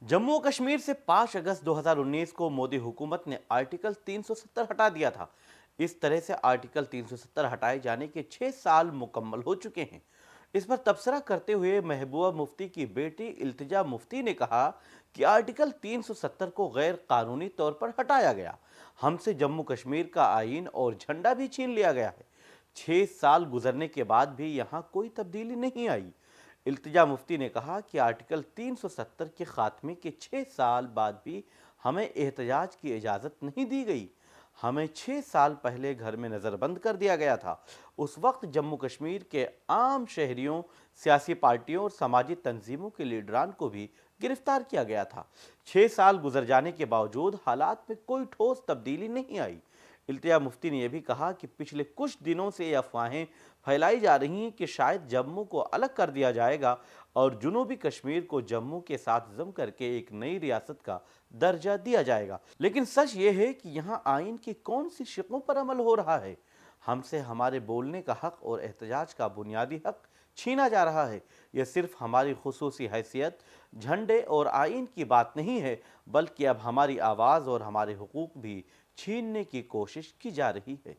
जम्मू और कश्मीर से 5 अगस्त 2019 को मोदी हुकूमत ने आर्टिकल 370 हटा दिया था। इस तरह से आर्टिकल 370 हटाए जाने के 6 साल मुकम्मल हो चुके हैं। इस पर तबसरा करते हुए महबूबा मुफ्ती की बेटी इल्तिजा मुफ्ती ने कहा कि आर्टिकल 370 को गैर कानूनी तौर पर हटाया गया। हमसे जम्मू कश्मीर का आईन और झंडा भी छीन लिया गया है। 6 साल गुजरने के बाद भी यहाँ कोई तब्दीली नहीं आई। इल्तिजा मुफ्ती ने कहा कि आर्टिकल 370 के खात्मे के 6 साल बाद भी हमें एहतजाज की इजाज़त नहीं दी गई। हमें 6 साल पहले घर में नज़रबंद कर दिया गया था। उस वक्त जम्मू कश्मीर के आम शहरियों, सियासी पार्टियों और समाजी तंजीमों के लीडरान को भी गिरफ्तार किया गया था। 6 साल गुजर जाने के बावजूद हालात में कोई ठोस तब्दीली नहीं आई। इल्तिजा मुफ्ती ने यह भी कहा कि पिछले कुछ दिनों से ये अफवाहें फैलाई जा रही हैं कि शायद जम्मू को अलग कर दिया जाएगा और जनूबी कश्मीर को जम्मू के साथ जम करके एक नई रियासत का दर्जा दिया जाएगा। लेकिन सच ये है कि यहाँ आइन की कौन सी शिकों पर अमल हो रहा है। हमसे हमारे बोलने का हक और एहतजाज का बुनियादी हक छीना जा रहा है। यह सिर्फ हमारी खुसूसी हैसियत, झंडे और आइन की बात नहीं है, बल्कि अब हमारी आवाज़ और हमारे हुकूक भी छीनने की कोशिश की जा रही है।